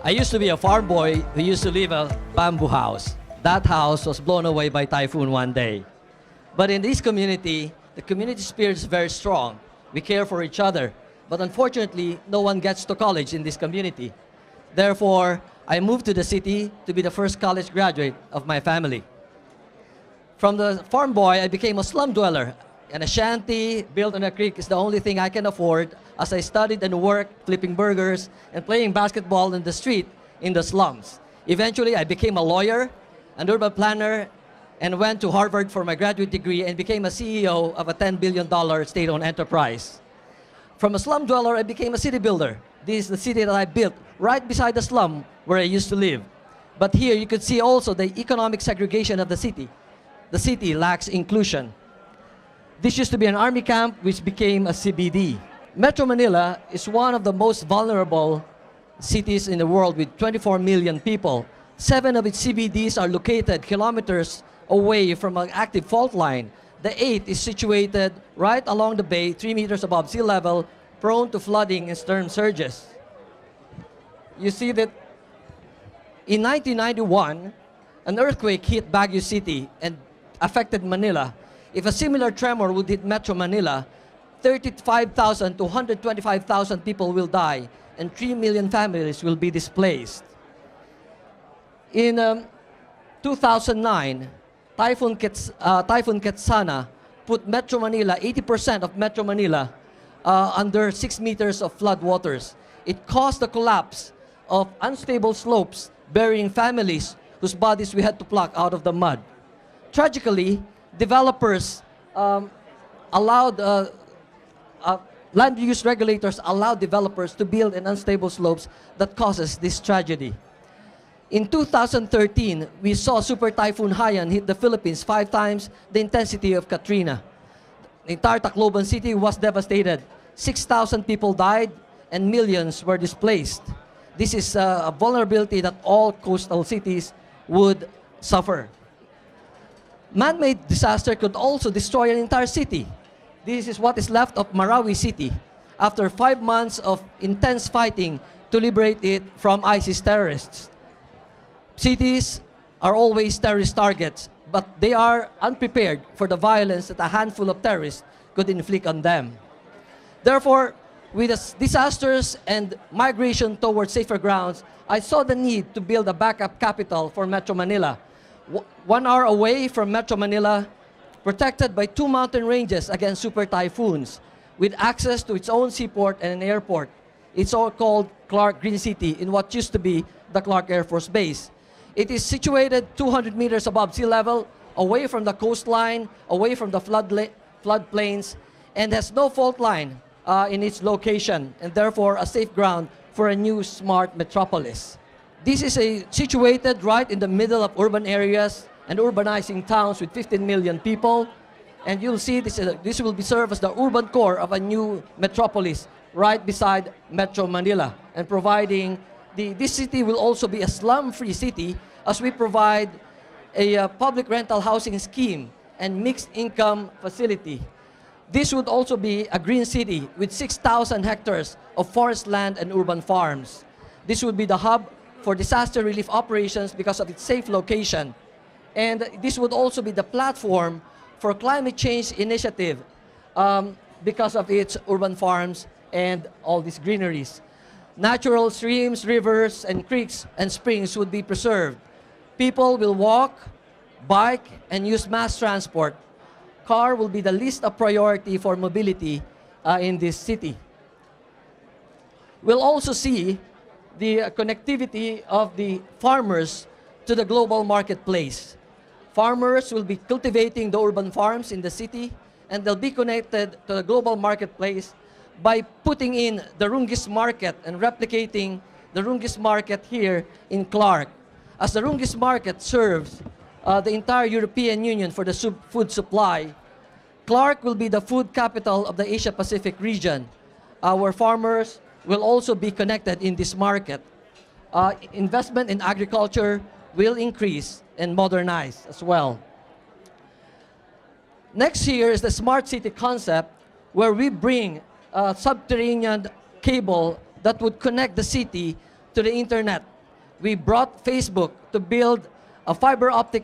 I used to be a farm boy who used to live in a bamboo house. That house was blown away by typhoon one day. But in this community, the community spirit is very strong. We care for each other. But unfortunately, no one gets to college in this community. Therefore, I moved to the city to be the first college graduate of my family. From the farm boy, I became a slum dweller. And a shanty built on a creek is the only thing I can afford as I studied and worked flipping burgers and playing basketball in the street in the slums. Eventually, I became a lawyer, an urban planner, and went to Harvard for my graduate degree and became a CEO of a $10 billion state-owned enterprise. From a slum dweller, I became a city builder. This is the city that I built right beside the slum where I used to live. But here you could see also the economic segregation of the city. The city lacks inclusion. This used to be an army camp which became a CBD. Metro Manila is one of the most vulnerable cities in the world with 24 million people. 7 of its CBDs are located kilometers away from an active fault line. The 8th is situated right along the bay, 3 meters above sea level, prone to flooding and storm surges. You see that in 1991, an earthquake hit Baguio City and affected Manila. If a similar tremor would hit Metro Manila, 35,000 to 125,000 people will die and 3 million families will be displaced. In 2009, Typhoon Ketsana put Metro Manila, 80% of Metro Manila, under 6 meters of flood waters. It caused the collapse of unstable slopes, burying families whose bodies we had to pluck out of the mud. Tragically, developers land use regulators allowed developers to build in unstable slopes that causes this tragedy. In 2013, we saw Super Typhoon Haiyan hit the Philippines 5 times the intensity of Katrina. The entire Tacloban city was devastated. 6,000 people died and millions were displaced. This is a vulnerability that all coastal cities would suffer. Man-made disaster could also destroy an entire city. This is what is left of Marawi City after 5 months of intense fighting to liberate it from ISIS terrorists. Cities are always terrorist targets, but they are unprepared for the violence that a handful of terrorists could inflict on them. Therefore, with the disasters and migration towards safer grounds, I saw the need to build a backup capital for Metro Manila. 1 hour away from Metro Manila, protected by 2 mountain ranges against super typhoons, with access to its own seaport and an airport. It's all called Clark Green City in what used to be the Clark Air Force Base. It is situated 200 meters above sea level, away from the coastline, away from the floodplains, and has no fault line in its location, and therefore a safe ground for a new smart metropolis. This is situated right in the middle of urban areas and urbanizing towns with 15 million people, and you'll see this will be served as the urban core of a new metropolis right beside Metro Manila, and providing this city will also be a slum-free city as we provide a public rental housing scheme and mixed income facility. This would also be a green city with 6,000 hectares of forest land and urban farms. This would be the hub for disaster relief operations because of its safe location. And this would also be the platform for climate change initiative because of its urban farms and all these greeneries. Natural streams, rivers, and creeks and springs would be preserved. People will walk, bike, and use mass transport. Car will be the least of priority for mobility in this city. We'll also see the connectivity of the farmers to the global marketplace. Farmers will be cultivating the urban farms in the city, and they'll be connected to the global marketplace by putting in the Rungis market and replicating the Rungis market here in Clark. As the Rungis market serves the entire European Union for the food supply, Clark will be the food capital of the Asia-Pacific region. Our farmers will also be connected in this market. Investment in agriculture will increase and modernize as well. Next here is the smart city concept, where we bring a subterranean cable that would connect the city to the internet we brought Facebook to build a fiber optic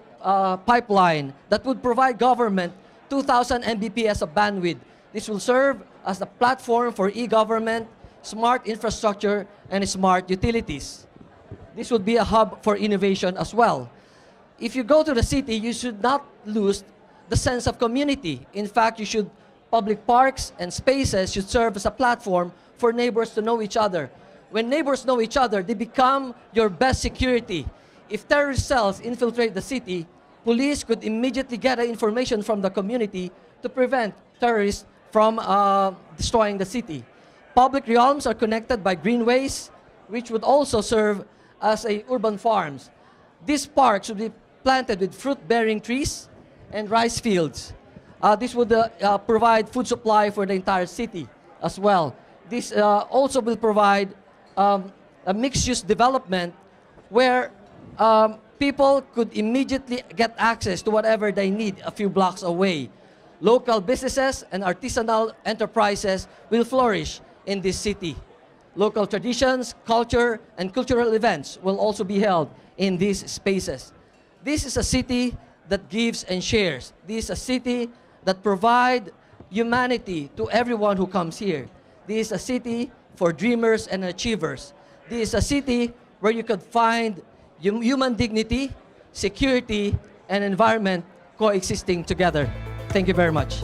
pipeline that would provide government 2,000 Mbps of bandwidth. This will serve as a platform for e-government, smart infrastructure, and smart utilities. This would be a hub for innovation as well. If you go to the city, you should not lose the sense of community. In fact, public parks and spaces should serve as a platform for neighbors to know each other. When neighbors know each other, they become your best security. If terrorist cells infiltrate the city, police could immediately get information from the community to prevent terrorists from destroying the city. Public realms are connected by greenways, which would also serve as urban farms. These parks would be planted with fruit-bearing trees and rice fields. This would provide food supply for the entire city as well. This also will provide a mixed-use development where people could immediately get access to whatever they need a few blocks away. Local businesses and artisanal enterprises will flourish in this city. Local traditions, culture, and cultural events will also be held in these spaces. This is a city that gives and shares. This is a city that provides humanity to everyone who comes here. This is a city for dreamers and achievers. This is a city where you could find human dignity, security, and environment coexisting together. Thank you very much.